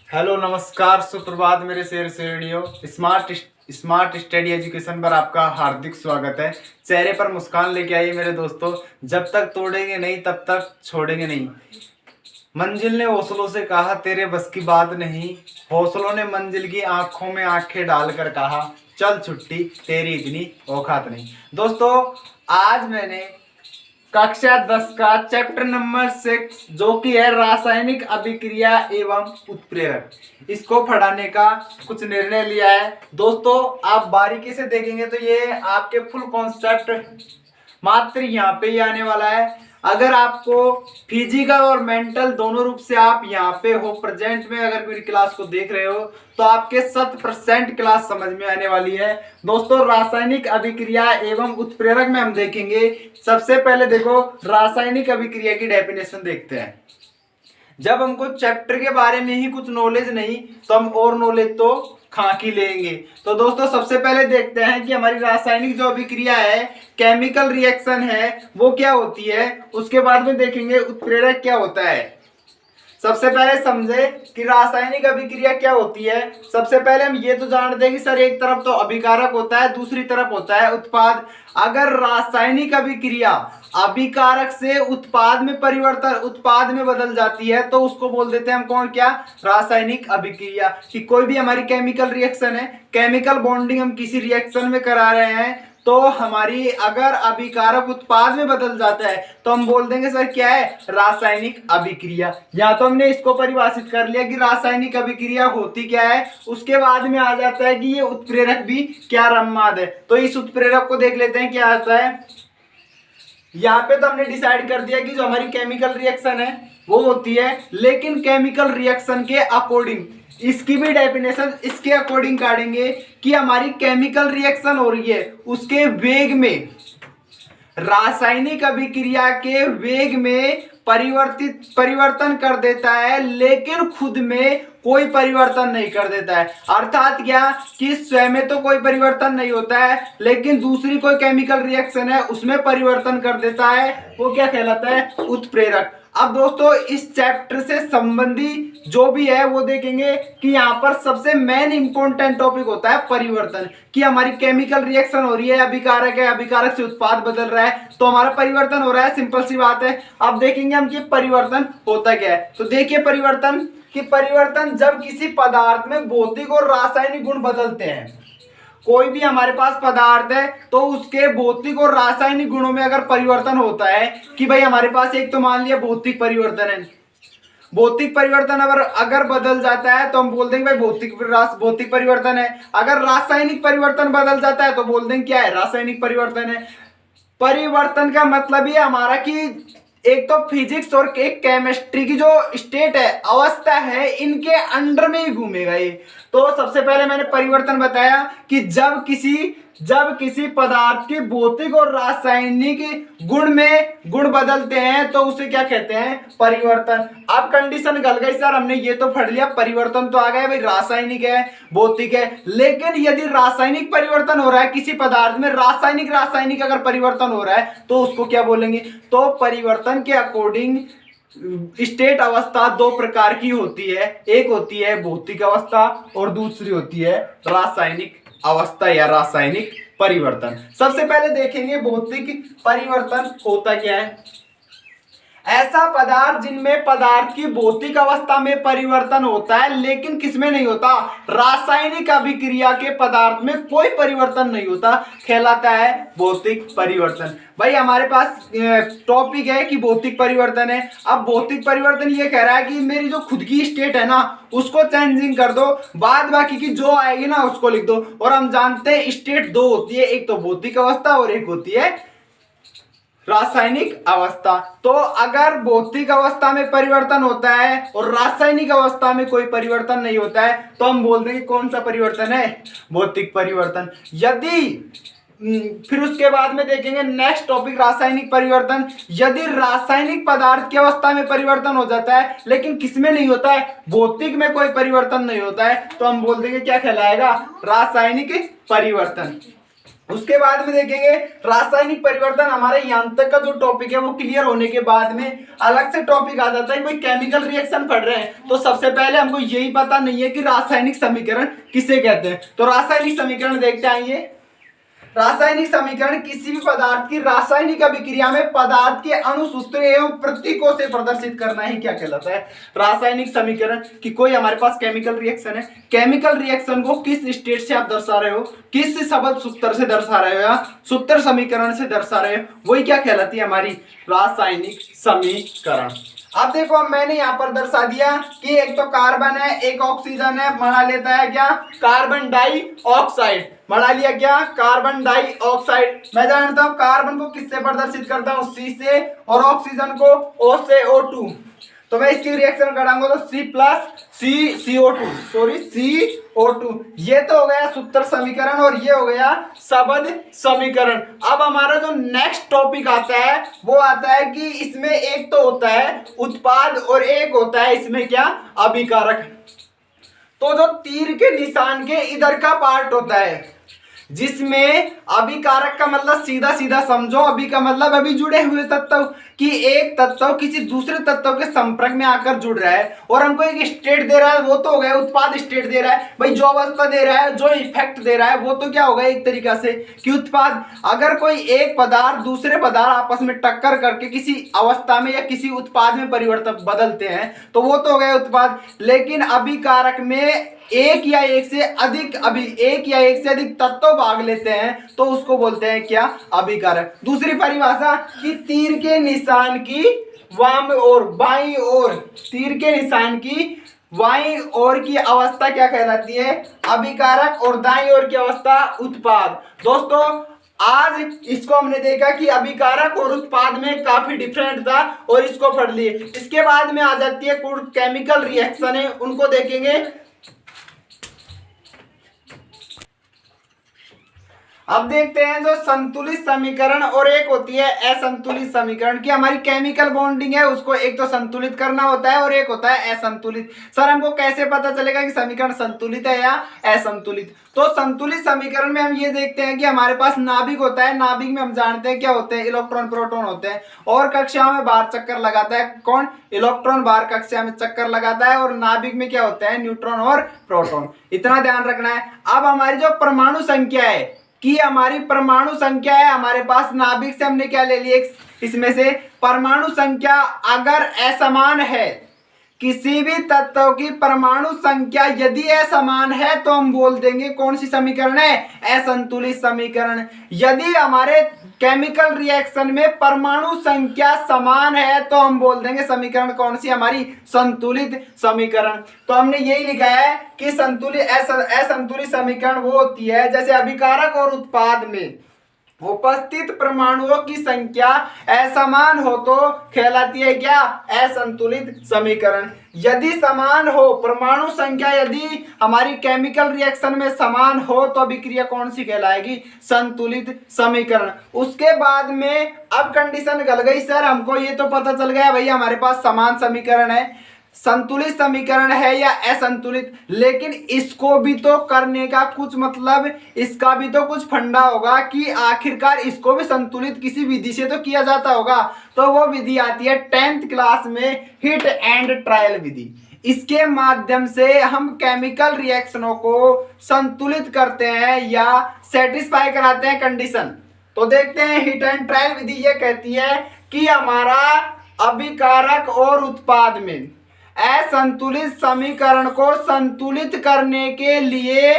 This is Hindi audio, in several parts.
हेलो नमस्कार सुप्रभात मेरे शेर शेरनियों। स्मार्ट स्टडी एजुकेशन पर आपका हार्दिक स्वागत है। चेहरे पर मुस्कान लेके आइए मेरे दोस्तों। जब तक तोड़ेंगे नहीं तब तक छोड़ेंगे नहीं। मंजिल ने हौसलों से कहा तेरे बस की बात नहीं। हौसलों ने मंजिल की आंखों में आंखें डालकर कहा चल छुट्टी तेरी इतनी औकात नहीं। दोस्तों आज मैंने कक्षा 10 का चैप्टर नंबर 6 जो कि है रासायनिक अभिक्रिया एवं उत्प्रेरक, इसको पढ़ाने का कुछ निर्णय लिया है। दोस्तों आप बारीकी से देखेंगे तो ये आपके फुल कॉन्सेप्ट मात्र यहाँ पे ही आने वाला है। अगर आपको फिजिकल और मेंटल दोनों रूप से आप यहाँ पे हो, प्रेजेंट में अगर मेरी क्लास को देख रहे हो तो आपके 100% क्लास समझ में आने वाली है। दोस्तों रासायनिक अभिक्रिया एवं उत्प्रेरक में हम देखेंगे। सबसे पहले देखो रासायनिक अभिक्रिया की डेफिनेशन देखते हैं। जब हमको चैप्टर के बारे में ही कुछ नॉलेज नहीं तो हम और नॉलेज तो खाकी लेंगे। तो दोस्तों सबसे पहले देखते हैं कि हमारी रासायनिक जो अभिक्रिया है, केमिकल रिएक्शन है, वो क्या होती है। उसके बाद में देखेंगे उत्प्रेरक क्या होता है। सबसे पहले समझे कि रासायनिक अभिक्रिया क्या होती है। सबसे पहले हम ये तो जानते हैं कि सर एक तरफ तो अभिकारक होता है, दूसरी तरफ होता है उत्पाद। अगर रासायनिक अभिक्रिया अभिकारक से उत्पाद में परिवर्तन, उत्पाद में बदल जाती है तो उसको बोल देते हैं हम कौन, क्या, रासायनिक अभिक्रिया। कि कोई भी हमारी केमिकल रिएक्शन है, केमिकल बॉन्डिंग हम किसी रिएक्शन में करा रहे हैं तो हमारी अगर अभिकारक उत्पाद में बदल जाता है तो हम बोल देंगे सर क्या है, रासायनिक अभिक्रिया। या तो हमने इसको परिभाषित कर लिया कि रासायनिक अभिक्रिया होती क्या है। उसके बाद में आ जाता है कि ये उत्प्रेरक भी क्या रम्माद है। तो इस उत्प्रेरक को देख लेते हैं क्या आता है। यहाँ पे तो हमने डिसाइड कर दिया कि जो हमारी केमिकल रिएक्शन है वो होती है, लेकिन केमिकल रिएक्शन के अकॉर्डिंग इसकी भी डेफिनेशन इसके अकॉर्डिंग काटेंगे कि हमारी केमिकल रिएक्शन हो रही है उसके वेग में, रासायनिक अभिक्रिया के वेग में परिवर्तन कर देता है, लेकिन खुद में कोई परिवर्तन नहीं कर देता है। अर्थात क्या कि स्वयं में तो कोई परिवर्तन नहीं होता है, लेकिन दूसरी कोई केमिकल रिएक्शन है उसमें परिवर्तन कर देता है, वो क्या कहलाता है, उत्प्रेरक। अब दोस्तों इस चैप्टर से संबंधी जो भी है वो देखेंगे कि यहाँ पर सबसे मेन इंपॉर्टेंट टॉपिक होता है परिवर्तन। कि हमारी केमिकल रिएक्शन हो रही है, अभिकारक है, अभिकारक से उत्पाद बदल रहा है तो हमारा परिवर्तन हो रहा है, सिंपल सी बात है। अब देखेंगे हम कि परिवर्तन होता क्या है। तो देखिए परिवर्तन कि परिवर्तन जब किसी पदार्थ में भौतिक और रासायनिक गुण बदलते हैं। कोई भी हमारे पास पदार्थ है तो उसके भौतिक और रासायनिक गुणों में अगर परिवर्तन होता है कि भाई हमारे पास एक तो मान लिया भौतिक परिवर्तन है, भौतिक परिवर्तन अगर बदल जाता है तो हम बोल देंगे भाई भौतिक परिवर्तन है। अगर रासायनिक परिवर्तन बदल जाता है तो बोल देंगे क्या है, रासायनिक परिवर्तन है। परिवर्तन का मतलब ये हमारा कि एक तो फिजिक्स और एक केमिस्ट्री की जो स्टेट है, अवस्था है, इनके अंडर में ही घूमेगा ये। तो सबसे पहले मैंने परिवर्तन बताया कि जब किसी पदार्थ के भौतिक और रासायनिक गुण बदलते हैं तो उसे क्या कहते हैं, परिवर्तन। अब कंडीशन गल गई सर, हमने ये तो पढ़ लिया परिवर्तन तो आ गया भाई, रासायनिक है, भौतिक है, लेकिन यदि रासायनिक परिवर्तन हो रहा है किसी पदार्थ में, रासायनिक अगर परिवर्तन हो रहा है तो उसको क्या बोलेंगे। तो परिवर्तन के अकॉर्डिंग स्टेट अवस्था दो प्रकार की होती है, एक होती है भौतिक अवस्था और दूसरी होती है रासायनिक अवस्था या रासायनिक परिवर्तन। सबसे पहले देखेंगे भौतिक परिवर्तन होता क्या है। ऐसा पदार्थ जिनमें पदार्थ की भौतिक अवस्था में परिवर्तन होता है लेकिन किसमें नहीं होता, रासायनिक अभिक्रिया के पदार्थ में कोई परिवर्तन नहीं होता, कहलाता है भौतिक परिवर्तन। भाई हमारे पास टॉपिक है कि भौतिक परिवर्तन है। अब भौतिक परिवर्तन ये कह रहा है कि मेरी जो खुद की स्टेट है ना उसको चेंजिंग कर दो, बाद बाकी की जो आएगी ना उसको लिख दो। और हम जानते हैं स्टेट दो होती है, एक तो भौतिक अवस्था और एक होती है रासायनिक अवस्था। तो अगर भौतिक अवस्था में परिवर्तन होता है और रासायनिक अवस्था में कोई परिवर्तन नहीं होता है तो हम बोल देंगे कौन सा परिवर्तन है, भौतिक परिवर्तन। यदि फिर उसके बाद में देखेंगे नेक्स्ट टॉपिक रासायनिक परिवर्तन। यदि रासायनिक पदार्थ की अवस्था में परिवर्तन हो जाता है लेकिन किसमें नहीं होता है, भौतिक में कोई परिवर्तन नहीं होता है तो हम बोल देंगे क्या कहलाएगा, रासायनिक परिवर्तन। उसके बाद में देखेंगे रासायनिक परिवर्तन। हमारे यहाँ तक का जो टॉपिक है वो क्लियर होने के बाद में अलग से टॉपिक आ जाता है, कोई केमिकल रिएक्शन पढ़ रहे हैं तो सबसे पहले हमको यही पता नहीं है कि रासायनिक समीकरण किसे कहते हैं। तो रासायनिक समीकरण देखते आइए। रासायनिक समीकरण किसी भी पदार्थ की रासायनिक अभिक्रिया में पदार्थ के अणु, सूत्र एवं प्रतीकों से प्रदर्शित करना ही क्या कहलाता है, रासायनिक समीकरण। कि कोई हमारे पास केमिकल रिएक्शन है, केमिकल रिएक्शन को किस स्टेट से आप दर्शा रहे हो, किस शब्द सूत्र से दर्शा रहे हो या सूत्र समीकरण से दर्शा रहे हो, वही क्या कहलाती है, हमारी रासायनिक समीकरण। अब देखो मैंने यहाँ पर दर्शा दिया कि एक तो कार्बन है, एक ऑक्सीजन है, बना लेता है क्या, कार्बन डाइऑक्साइड, बना लिया क्या, कार्बन डाइऑक्साइड। मैं जानता हूं कार्बन को किससे प्रदर्शित करता हूं, सी से, और ऑक्सीजन को O से O2। तो मैं इसकी रिएक्शन कराऊंगा तो C plus CO2, sorry CO2। ये तो हो गया सूत्र समीकरण और ये हो गया शब्द समीकरण। अब हमारा जो नेक्स्ट टॉपिक आता है वो आता है कि इसमें एक तो होता है उत्पाद और एक होता है इसमें क्या, अभिकारक। तो जो तीर के निशान के इधर का पार्ट होता है जिसमें अभिकारक का मतलब सीधा सीधा समझो, अभी का मतलब अभी जुड़े हुए तत्व, कि एक तत्व किसी दूसरे तत्व के संपर्क में आकर जुड़ रहा है और हमको एक स्टेट दे रहा है, वो तो हो गया उत्पाद स्टेट दे रहा है भाई, जो अवस्था दे रहा है, जो इफेक्ट दे रहा है वो तो क्या होगा एक तरीका से कि उत्पाद। अगर कोई एक पदार्थ दूसरे पदार्थ आपस में टक्कर करके किसी अवस्था में या किसी उत्पाद में परिवर्तन बदलते हैं तो वो तो हो गया उत्पाद। लेकिन अभिकारक में एक या एक से अधिक तत्व भाग लेते हैं तो उसको बोलते हैं क्या, अभिकारक। दूसरी परिभाषा कि तीर के निशान की वाम और बाईं ओर, तीर के निशान की बाईं ओर की अवस्था क्या कहलाती है, अभिकारक, और दाईं ओर की अवस्था उत्पाद। दोस्तों आज इसको हमने देखा कि अभिकारक और उत्पाद में काफी डिफरेंट था और इसको पढ़ लिए। इसके बाद में आ जाती है कुछ केमिकल रिएक्शन है, उनको देखेंगे। अब देखते हैं जो संतुलित समीकरण और एक होती है असंतुलित समीकरण, की हमारी केमिकल बॉन्डिंग है उसको एक तो संतुलित करना होता है और एक होता है असंतुलित। सर हमको कैसे पता चलेगा कि समीकरण संतुलित है या असंतुलित। तो संतुलित समीकरण में हम ये देखते हैं कि हमारे पास नाभिक होता है, नाभिक में हम जानते हैं क्या होते हैं, इलेक्ट्रॉन प्रोटॉन होते हैं, और कक्षाओं में बाहर चक्कर लगाता है कौन, इलेक्ट्रॉन बाहर कक्षा में चक्कर लगाता है, और नाभिक में क्या होता है, न्यूट्रॉन और प्रोटॉन। इतना ध्यान रखना है। अब हमारी जो परमाणु संख्या है कि हमारी परमाणु संख्या है हमारे पास, नाभिक से हमने क्या ले लिया, इसमें से परमाणु संख्या अगर असमान है, किसी भी तत्व की परमाणु संख्या यदि असमान है तो हम बोल देंगे कौन सी समीकरण है, असंतुलित समीकरण। यदि हमारे केमिकल रिएक्शन में परमाणु संख्या समान है तो हम बोल देंगे समीकरण कौन सी, हमारी संतुलित समीकरण। तो हमने यही लिखा है कि संतुलित असंतुलित समीकरण वो होती है जैसे अभिकारक और उत्पाद में उपस्थित परमाणुओं की संख्या असमान हो तो कहलाती है क्या, असंतुलित समीकरण। यदि समान हो परमाणु संख्या, यदि हमारी केमिकल रिएक्शन में समान हो तो अभिक्रिया कौन सी कहलाएगी, संतुलित समीकरण। उसके बाद में अब कंडीशन गल गई, सर हमको ये तो पता चल गया भाई हमारे पास समान समीकरण है, संतुलित समीकरण है या असंतुलित, लेकिन इसको भी तो करने का कुछ मतलब, इसका भी तो कुछ फंडा होगा कि आखिरकार इसको भी संतुलित किसी विधि से तो किया जाता होगा। तो वो विधि आती है 10th क्लास में हिट एंड ट्रायल विधि। इसके माध्यम से हम केमिकल रिएक्शनों को संतुलित करते हैं या सेटिस्फाई कराते हैं कंडीशन। तो देखते हैं हिट एंड ट्रायल विधि ये कहती है कि हमारा अभिकारक और उत्पाद में असंतुलित समीकरण को संतुलित करने के लिए,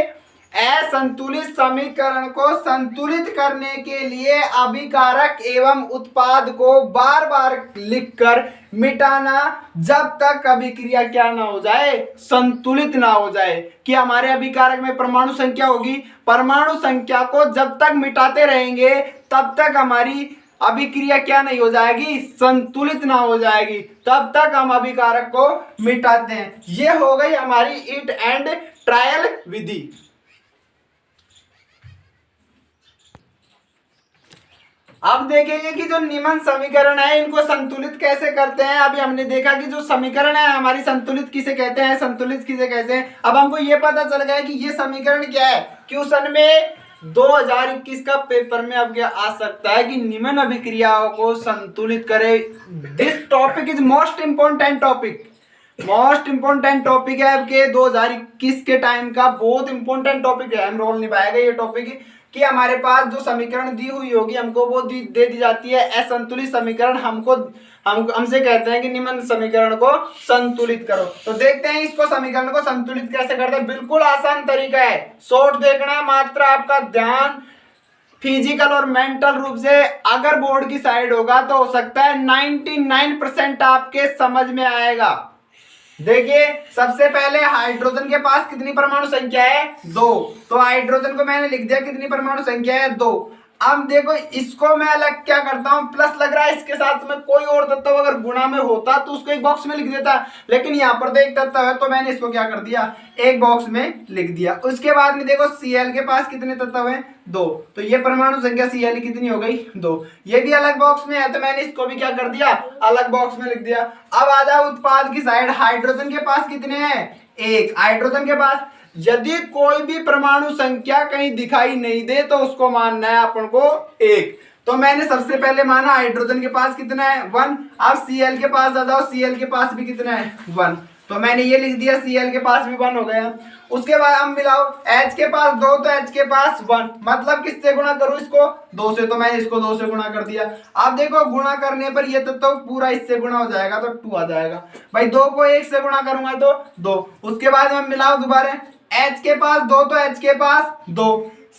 असंतुलित समीकरण को संतुलित करने के लिए अभिकारक एवं उत्पाद को बार बार लिखकर मिटाना जब तक अभिक्रिया क्या ना हो जाए, संतुलित ना हो जाए। कि हमारे अभिकारक में परमाणु संख्या होगी, परमाणु संख्या को जब तक मिटाते रहेंगे तब तक हमारी अभिक्रिया क्या नहीं हो जाएगी, संतुलित ना हो जाएगी, तब तक हम अभिकारक को मिटाते हैं। ये हो गई हमारी हिट एंड ट्रायल विधि। अब देखेंगे कि जो निम्न समीकरण है इनको संतुलित कैसे करते हैं। अभी हमने देखा कि जो समीकरण है हमारी संतुलित किसे कहते हैं, संतुलित किसे कहते हैं। अब हमको ये पता चल गया कि ये समीकरण क्या है, क्वेश्चन में 2021 का पेपर में अब क्या आ सकता है कि निम्न अभिक्रियाओं को संतुलित करे। This topic is most important topic, most important topic है आपके 2021 के टाइम का, बहुत इंपॉर्टेंट टॉपिक है। हम रोल निभाएगा ये टॉपिक कि हमारे पास जो समीकरण दी हुई होगी हमको वो दे दी जाती है असंतुलित समीकरण, हमसे कहते हैं कि निम्न समीकरण को संतुलित करो। तो देखते हैं इसको समीकरण को संतुलित कैसे करते हैं। बिल्कुल आसान तरीका है, शॉर्ट देखना है, मात्र आपका ध्यान फिजिकल और मेंटल रूप से अगर बोर्ड की साइड होगा तो हो सकता है 99% आपके समझ में आएगा। देखिए सबसे पहले हाइड्रोजन के पास कितनी परमाणु संख्या है? 2। तो हाइड्रोजन को मैंने लिख दिया कितनी परमाणु संख्या है? 2। अब देखो इसको मैं अलग क्या करता हूं, प्लस लग रहा है इसके साथ में कोई और तत्व अगर गुणा में होता तो उसको एक बॉक्स में लिख देता, लेकिन यहाँ पर तो एक तत्व है तो मैंने इसको क्या कर दिया, एक बॉक्स में लिख दिया। उसके बाद में देखो Cl के पास कितने तत्व हैं? 2। तो ये परमाणु संख्या Cl कितनी हो गई? 2। ये भी अलग बॉक्स में है तो मैंने इसको भी क्या कर दिया, अलग बॉक्स में लिख दिया। अब आ जाओ उत्पाद की साइड, हाइड्रोजन के पास कितने हैं? 1। हाइड्रोजन के पास यदि कोई भी परमाणु संख्या कहीं दिखाई नहीं दे तो उसको मानना है अपन को 1। तो मैंने सबसे पहले माना हाइड्रोजन के पास कितना है? 1। अब Cl के पास आ जाओ, Cl के पास भी कितना है? 1। तो मैंने ये लिख दिया Cl के पास भी 1 हो गया। उसके बाद हम मिलाओ, H के पास 2 तो H के पास 1, मतलब किससे गुणा करूं इसको? 2 से। तो मैंने इसको 2 से गुणा कर दिया। अब देखो गुणा करने पर ये तो पूरा इससे गुणा हो जाएगा तो 2 आ जाएगा भाई। 2 को 1 से गुणा करूंगा तो 2। उसके बाद हम मिलाओ दोबारा, H के पास 2 तो H के पास 2,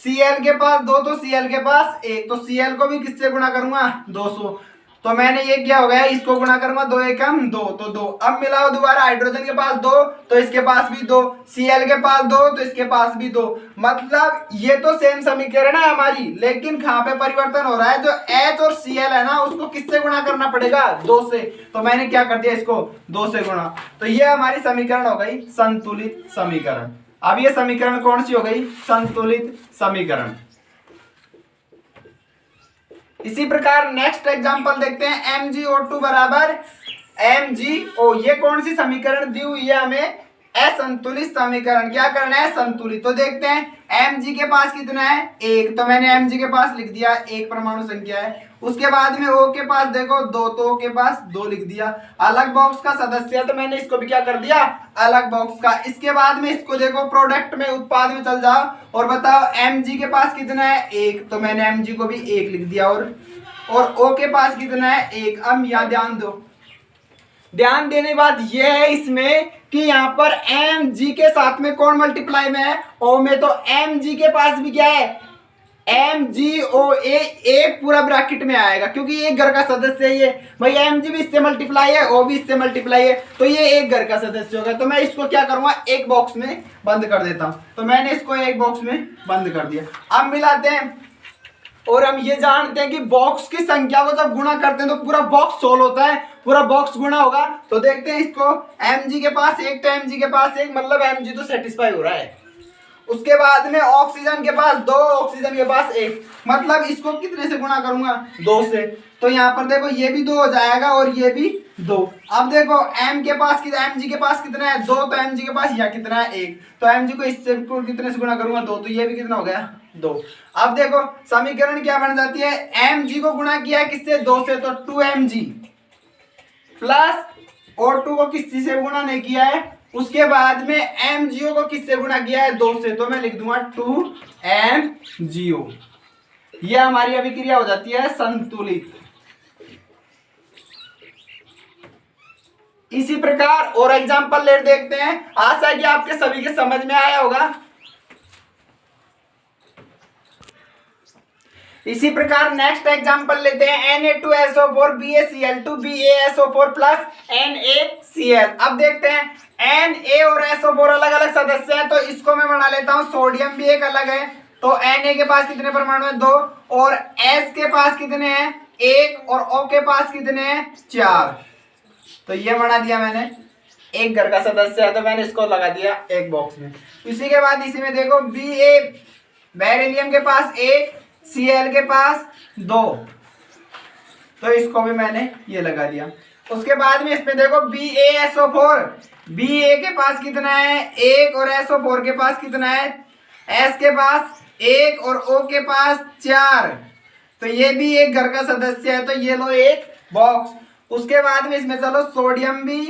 Cl के पास 2 तो Cl के पास 1, तो Cl को भी किससे गुणा करूंगा? 200। तो मैंने ये क्या हो गया, इसको गुणा करूंगा 2 एकम 2 तो 2। अब मिलाओ दोबारा, हाइड्रोजन के पास 2 तो इसके पास भी 2, Cl के पास 2 तो इसके पास भी 2, मतलब ये तो सेम समीकरण है हमारी, लेकिन कहां पे परिवर्तन हो रहा है, जो H और Cl है ना उसको किससे गुणा करना पड़ेगा? 2 से। तो मैंने क्या कर दिया, इसको 2 से गुणा। तो ये हमारी समीकरण हो गई संतुलित समीकरण। अब ये समीकरण कौन सी हो गई? संतुलित समीकरण। इसी प्रकार नेक्स्ट एग्जांपल देखते हैं, MgO2 बराबर MgO। ये कौन सी समीकरण दी हुई है हमें? असंतुलित समीकरण। क्या करना है? संतुलित। तो देखते हैं Mg के पास कितना है? 1। तो मैंने Mg के पास लिख दिया 1 परमाणु संख्या है। उसके बाद में O के पास देखो 2 तो O के पास 2 लिख दिया। अलग बॉक्स का सदस्य है तो मैंने इसको भी क्या कर दिया, अलग बॉक्स का। इसके बाद में इसको देखो प्रोडक्ट में, उत्पाद में चल जाओ और बताओ Mg के पास कितना है? 1। तो मैंने Mg को भी 1 लिख दिया और O के पास कितना है? 1। अब यहाँ ध्यान दो, ध्यान देने के बाद ये है इसमें कि यहाँ पर Mg के साथ में कौन मल्टीप्लाई में है? O में। तो Mg के पास भी क्या है? MgOA एक पूरा ब्रैकेट में आएगा क्योंकि एक घर का सदस्य है ये भाई। Mg भी इससे मल्टीप्लाई है, O भी इससे मल्टीप्लाई है, तो ये एक घर का सदस्य होगा। तो मैं इसको क्या करूंगा, एक बॉक्स में बंद कर देता हूं। तो मैंने इसको एक बॉक्स में बंद कर दिया। अब मिलाते हैं और हम ये जानते हैं कि बॉक्स की संख्या को जब गुणा करते हैं तो पूरा बॉक्स सोल्व होता है, पूरा बॉक्स गुणा होगा। तो देखते हैं इसको, Mg के पास 1 तो Mg के पास 1, मतलब Mg तो सेटिस्फाई हो रहा है। उसके बाद में ऑक्सीजन के पास 2, ऑक्सीजन के पास 1, मतलब इसको कितने से गुणा करूंगा? 2 से। तो यहाँ पर देखो ये भी 2 हो जाएगा और ये भी 2। अब देखो Mg के पास कितना है? 2। तो Mg के पास यहाँ कितना है? 1। तो Mg को इससे कितने से गुणा करूंगा? 2। तो ये भी कितना हो गया? 2। अब देखो समीकरण क्या बन जाती है, Mg को गुणा किया है किससे? 2 से, तो 2Mg प्लस O2 को किसी से गुणा नहीं किया है। उसके बाद में MgO को किससे गुणा किया है? 2 से, तो मैं लिख दूंगा 2MgO। ये हमारी अभिक्रिया हो जाती है संतुलित। इसी प्रकार और एग्जांपल ले देखते हैं, आशा है कि आपके सभी के समझ में आया होगा। इसी प्रकार नेक्स्ट एग्जांपल लेते हैं, Na2SO4 BaCl2 BaSO4 plus NaCl। अब देखते हैं Na और SO4 अलग अलग सदस्य हैं, तो इसको मैं बना लेता हूं। सोडियम भी एक अलग है, तो Na के पास कितने परमाणु है? 2, और S के पास कितने हैं? 1, और O के पास कितने हैं? 4। तो ये बना दिया मैंने, एक घर का सदस्य है तो मैंने इसको लगा दिया एक बॉक्स में। इसी के बाद इसी में देखो Ba बेरिलियम के पास 1, Cl के पास 2, तो इसको भी मैंने ये लगा दिया। उसके बाद में इसमें देखो BaSO4, Ba के पास कितना है? 1, और SO4 के पास कितना है? S के पास 1 और O के पास 4, तो ये भी एक घर का सदस्य है, तो ये लो एक बॉक्स। उसके बाद में इसमें चलो सोडियम भी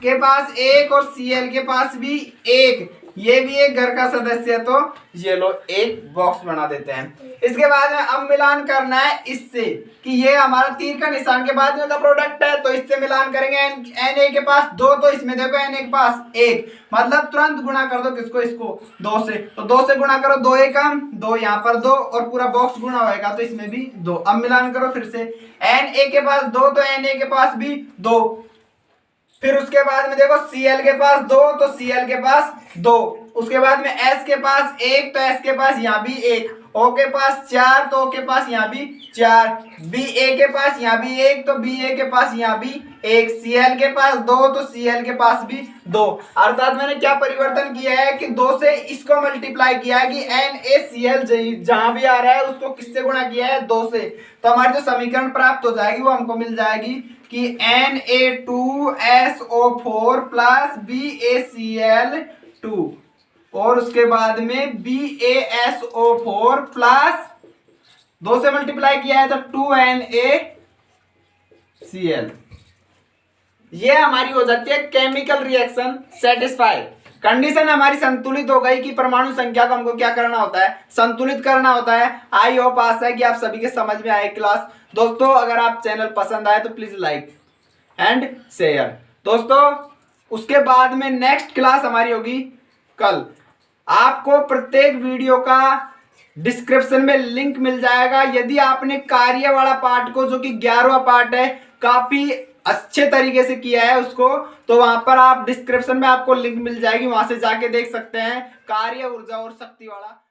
के पास 1 और Cl के पास भी 1, ये भी एक घर का सदस्य है, तो ये लो एक बॉक्स बना देते हैं। इसके बाद में अब मिलान करना है इससे कि ये हमारा तीर का निशान के बाद में का प्रोडक्ट है, तो इससे मिलान करेंगे। Na के पास 2, तो इसमें देखो Na के पास 1, मतलब तुरंत गुणा कर दो किसको, इसको 2 से, तो 2 से गुणा करो, 2 एकम 2, यहाँ पर 2 और पूरा बॉक्स गुणा होएगा, तो इसमें भी 2। अब मिलान करो फिर से, Na के पास 2, तो Na के पास भी 2। फिर उसके बाद में देखो Cl के पास 2, तो Cl के पास 2। उसके बाद में S के पास 1, तो S के पास यहाँ भी 1। O के पास 4, तो O के पास यहाँ भी 4। Ba के पास यहाँ भी 1, तो Ba के पास यहाँ भी 1। Cl के पास 2, तो Cl के पास भी 2। अर्थात मैंने क्या परिवर्तन किया है कि 2 से इसको मल्टीप्लाई किया है कि NaCl जहां भी आ रहा है उसको किससे गुणा किया है, 2 से। तो हमारी जो समीकरण प्राप्त हो जाएगी वो हमको मिल जाएगी कि Na2SO4 प्लस BaCl2 और उसके बाद में BaSO4 प्लस 2 से मल्टीप्लाई किया है तो 2NaCl। ये हमारी हो जाती है केमिकल रिएक्शन सेटिस्फाई। कंडीशन हमारी संतुलित हो गई कि परमाणु संख्या को हमको क्या करना होता है, संतुलित करना होता है। आई होप आशा है कि आप सभी के समझ में आए क्लास। दोस्तों अगर आप चैनल पसंद आए तो प्लीज लाइक एंड शेयर। दोस्तों उसके बाद में नेक्स्ट क्लास हमारी होगी कल। आपको प्रत्येक वीडियो का डिस्क्रिप्शन में लिंक मिल जाएगा। यदि आपने कार्य वाला पार्ट को, जो कि 11वां पार्ट है, काफी अच्छे तरीके से किया है उसको, तो वहां पर आप डिस्क्रिप्शन में आपको लिंक मिल जाएगी, वहां से जाके देख सकते हैं कार्य, ऊर्जा और शक्ति वाला।